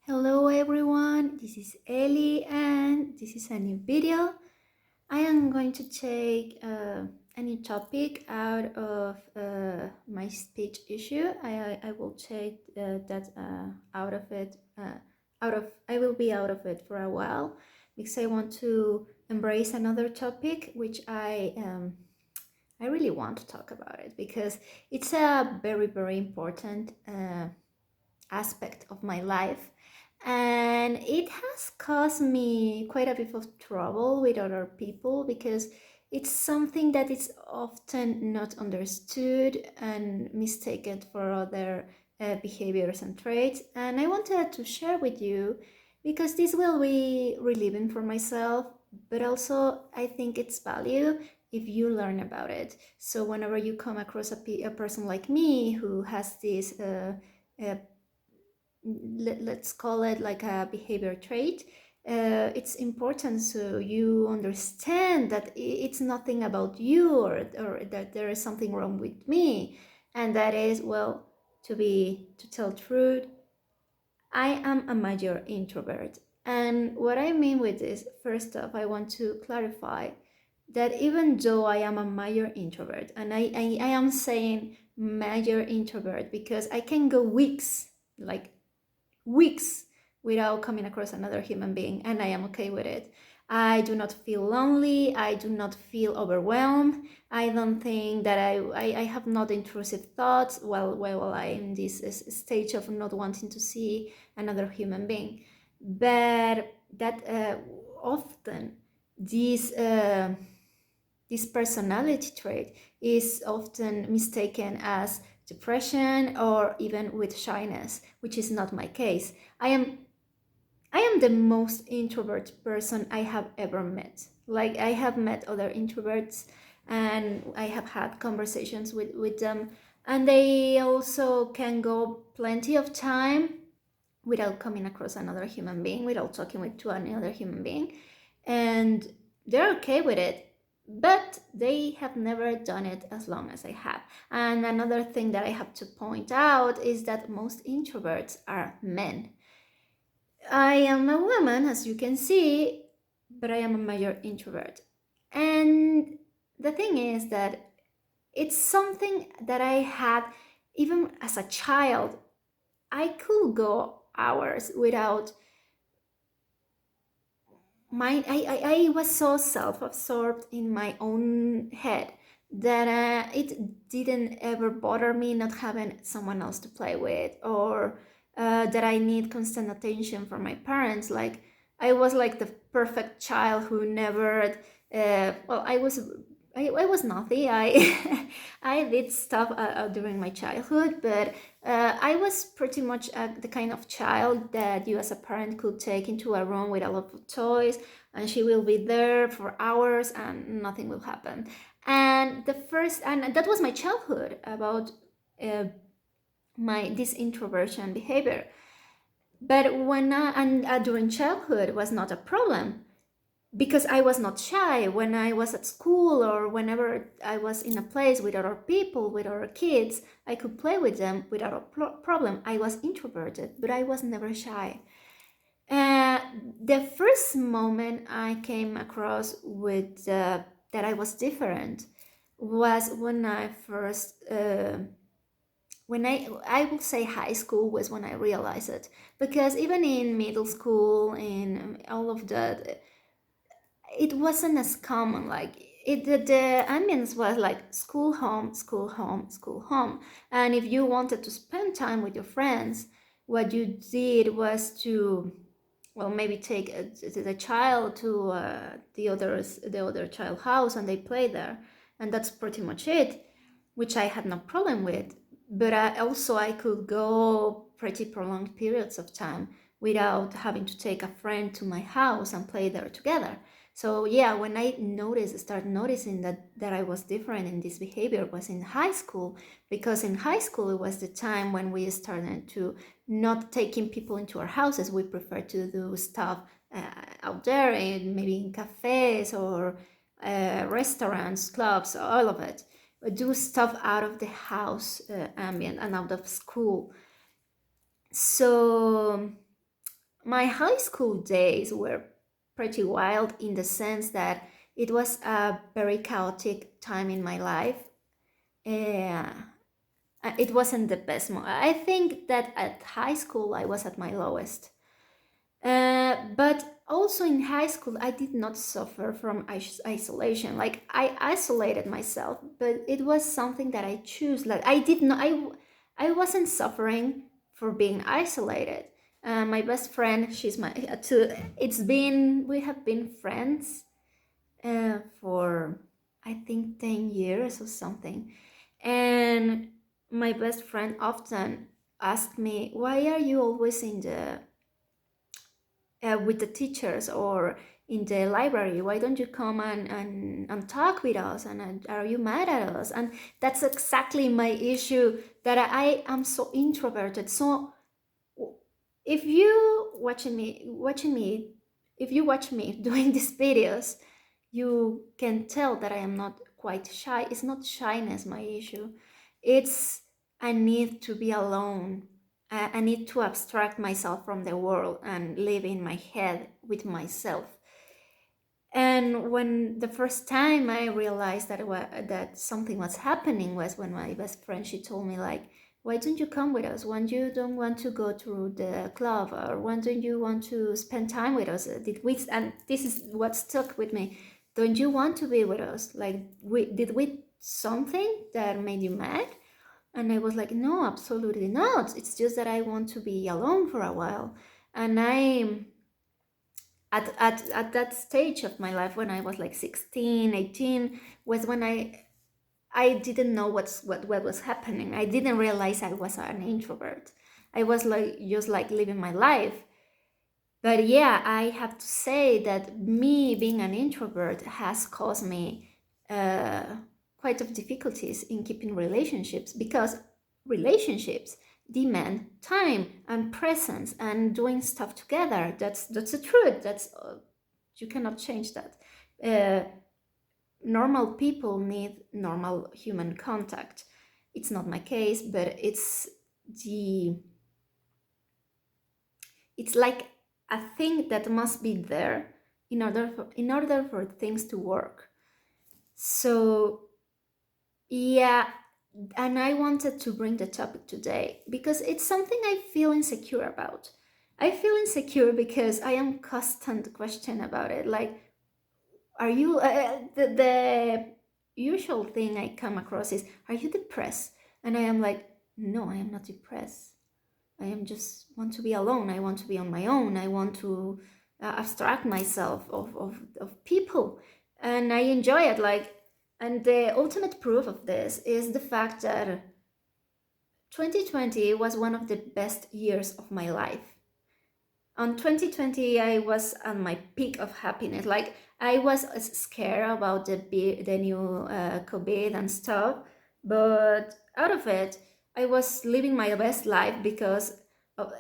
Hello everyone, this is Ellie and this is a new video. I am going to take a new topic out of my speech issue. I will take that out of it. I will be out of it for a while because I want to embrace another topic, which I really want to talk about it because it's a very important aspect of my life, and it has caused me quite a bit of trouble with other people because it's something that is often not understood and mistaken for other behaviors and traits. And I wanted to share with you because this will be relieving for myself, but also I think it's value if you learn about it. So whenever you come across a person like me who has this uh, let's call it like a behavior trait, it's important so you understand that it's nothing about you, or that there is something wrong with me. And that is, well, to tell truth, I am a major introvert. And what I mean with this, first off, I want to clarify that even though I am a major introvert, and I am saying major introvert because I can go weeks, like weeks, without coming across another human being, and I am okay with it. I do not feel lonely. I do not feel overwhelmed. I don't think that I have not intrusive thoughts while I'm in this stage of not wanting to see another human being. But that often this this personality trait is often mistaken as depression or even with shyness, which is not my case. I am the most introvert person I have ever met. Like, I have met other introverts and I have had conversations with them, and they also can go plenty of time without coming across another human being, without talking to another human being, and they're okay with it. But they have never done it as long as I have. And another thing that I have to point out is that most introverts are men. I am a woman, as you can see, but I am a major introvert. And the thing is that it's something that I had even as a child. I could go hours without I was so self-absorbed in my own head that it didn't ever bother me not having someone else to play with, or that I need constant attention from my parents. Like, I was like the perfect child who never well, I was naughty. I I did stuff during my childhood, but I was pretty much the kind of child that you as a parent could take into a room with a lot of toys, and she will be there for hours and nothing will happen. And that was my childhood about uh, my this introversion behavior. But during childhood was not a problem because I was not shy. When I was at school or whenever I was in a place with other people, with other kids, I could play with them without a problem. I was introverted, but I was never shy. Uh, the first moment I came across with that I was different was when I first when I will say high school was when I realized it, because even in middle school and all of that, it wasn't as common. Like, the ambience was like school, home, school, home, school, home. And if you wanted to spend time with your friends, what you did was to, well, maybe take the child to the other child house and they play there, and that's pretty much it, which I had no problem with. But I could go pretty prolonged periods of time without having to take a friend to my house and play there together. So yeah, when I start noticing that I was different in this behavior was in high school, because in high school it was the time when we started to not taking people into our houses. We prefer to do stuff out there, and maybe in cafes or restaurants, clubs, all of it. Do stuff out of the house ambient and out of school. So my high school days were pretty wild in the sense that it was a very chaotic time in my life. Uh, it wasn't the best. I think that at high school I was at my lowest. But also in high school, I did not suffer from isolation. Like I isolated myself, but it was something that I choose. Like I did not, I wasn't suffering for being isolated. My best friend, she's my, it's been, we have been friends for, I think, 10 years or something. And my best friend often asked me, why are you always in the with the teachers or in the library? Why don't you come and talk with us? And are you mad at us? And that's exactly my issue, that I am so introverted. So if you watching me, if you watch me doing these videos, you can tell that I am not quite shy. It's not shyness my issue. It's a need to be alone. I need to abstract myself from the world and live in my head with myself. And when the first time I realized that something was happening was when my best friend, she told me like, why don't you come with us? When you don't want to go to the club, or when don't you want to spend time with us? Did we? And this is what stuck with me. Don't you want to be with us? Like, did we something that made you mad? And I was like, no, absolutely not. It's just that I want to be alone for a while. And I at that stage of my life, when I was like 16, 18, was when I didn't know what was happening. I didn't realize I was an introvert. I was like just like living my life. But yeah, I have to say that me being an introvert has caused me uh, quite of difficulties in keeping relationships, because relationships demand time and presence and doing stuff together. That's the truth. That's you cannot change that. Uh, Normal people need normal human contact. It's not my case, but the it's like a thing that must be there in order for things to work. So yeah, and I wanted to bring the topic today because it's something I feel insecure about. I feel insecure because I am constant question about it. Like, are you the usual thing I come across is, are you depressed? And I am like, no, I am not depressed. I am just want to be alone. I want to be on my own. I want to abstract myself of people, and I enjoy it. Like, and the ultimate proof of this is the fact that 2020 was one of the best years of my life. On 2020, I was at my peak of happiness. Like, I was scared about the new COVID and stuff, but out of it, I was living my best life because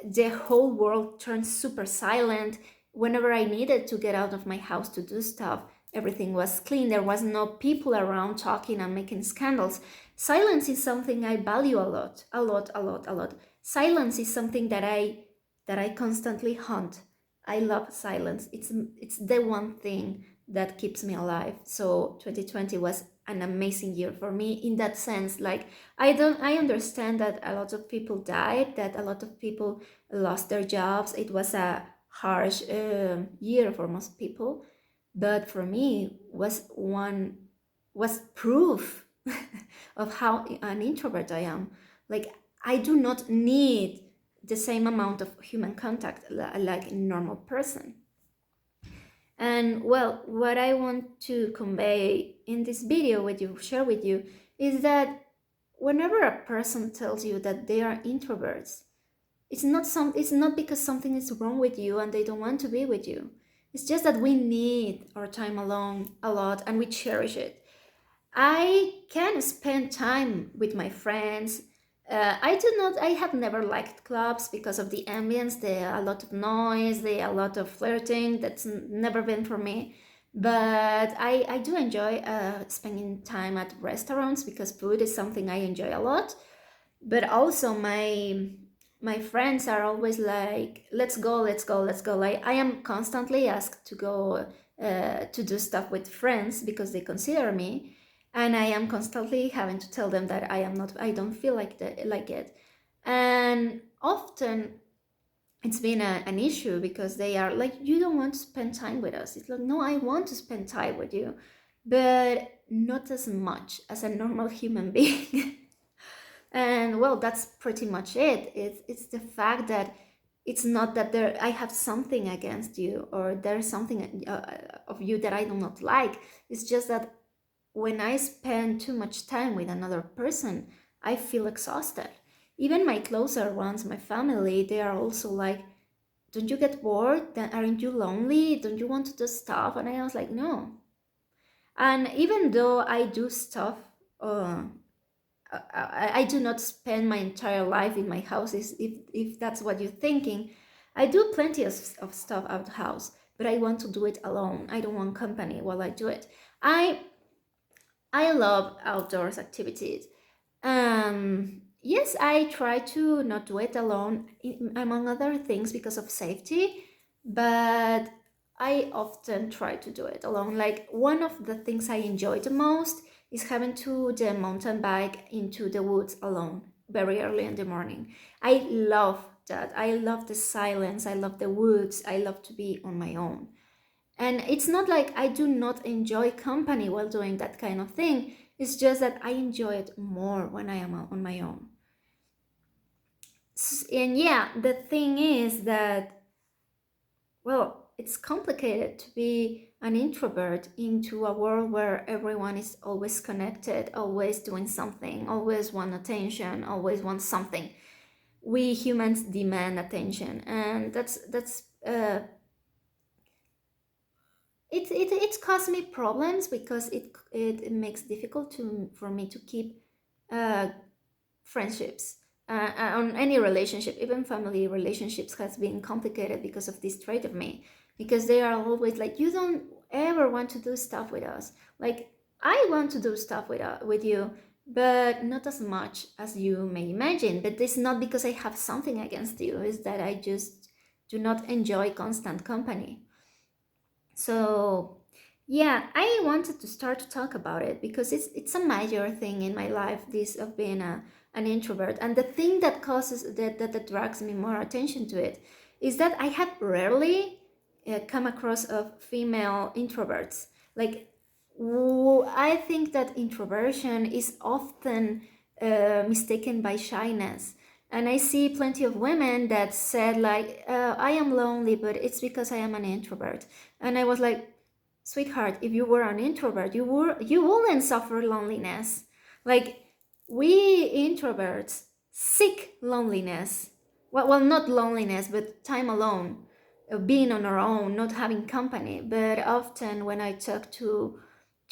the whole world turned super silent. Whenever I needed to get out of my house to do stuff, everything was clean. There was no people around talking and making scandals. Silence is something I value a lot, a lot, a lot, a lot. Silence is something that I constantly hunt. I love silence. It's the one thing that keeps me alive. So 2020 was an amazing year for me in that sense. Like, I understand that a lot of people died, that a lot of people lost their jobs. It was a harsh year for most people, but for me was proof of how an introvert I am. Like, I do not need the same amount of human contact like a normal person. And well, what I want to convey in this video with you, share with you, is that whenever a person tells you that they are introverts, it's not because something is wrong with you and they don't want to be with you. It's just that we need our time alone a lot and we cherish it. I can spend time with my friends. I have never liked clubs because of the ambience, a lot of noise, a lot of flirting. That's never been for me. But I do enjoy spending time at restaurants because food is something I enjoy a lot. But also my friends are always like, let's go, let's go, let's go. Like, I am constantly asked to go to do stuff with friends because they consider me, and I am constantly having to tell them that I am not, I don't feel like it. And often it's been an issue because they are like, you don't want to spend time with us. It's like, no, I want to spend time with you, but not as much as a normal human being. And well, that's pretty much it. It's the fact that it's not that there I have something against you, or there's something of you that I do not like. It's just that when I spend too much time with another person, I feel exhausted. Even my closer ones, my family, they are also like, don't you get bored? Then aren't you lonely? Don't you want to do stuff? And I was like, no. And even though I do stuff, uh, I do not spend my entire life in my house, if that's what you're thinking. I do plenty of stuff out the house, but I want to do it alone. I don't want company while I do it. I I love outdoors activities. Yes, I try to not do it alone, among other things, because of safety, but I often try to do it alone. Like, one of the things I enjoy the most is having to the mountain bike into the woods alone very early in the morning. I love that. I love the silence. I love the woods. I love to be on my own. And it's not like I do not enjoy company while doing that kind of thing. It's just that I enjoy it more when I am on my own. And yeah, the thing is that, well, it's complicated to be an introvert into a world where everyone is always connected, always doing something, always want attention, always want something. We humans demand attention, and it's caused me problems because it makes difficult for me to keep uh, friendships on any relationship. Even family relationships has been complicated because of this trait of me, because they are always like, you don't ever want to do stuff with us. Like, I want to do stuff with you, but not as much as you may imagine. But it's not because I have something against you, it's that I just do not enjoy constant company. So yeah, I wanted to start to talk about it because it's a major thing in my life, this of being an introvert. And the thing that causes that drags me more attention to it is that I have rarely come across of female introverts. Like, I think that introversion is often mistaken by shyness. And I see plenty of women that said like, I am lonely, but it's because I am an introvert. And I was like, sweetheart, if you were an introvert, you wouldn't suffer loneliness. Like, we introverts seek loneliness. Well, not loneliness, but time alone, being on our own, not having company. But often when I talk to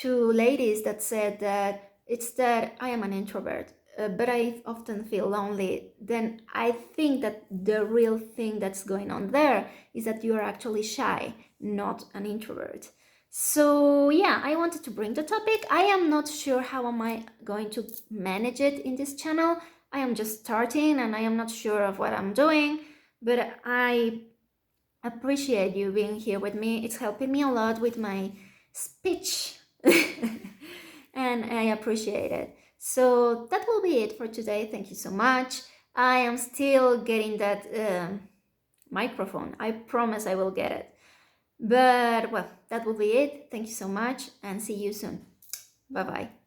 ladies that said that it's that I am an introvert, but I often feel lonely, then I think that the real thing that's going on there is that you are actually shy, not an introvert. So yeah, I wanted to bring the topic. I am not sure how am I going to manage it in this channel. I am just starting and I am not sure of what I'm doing, but I appreciate you being here with me. It's helping me a lot with my speech. And I appreciate it. So that will be it for today. Thank you so much. I am still getting that microphone. I promise I will get it. But well, that will be it. Thank you so much and see you soon. Bye bye.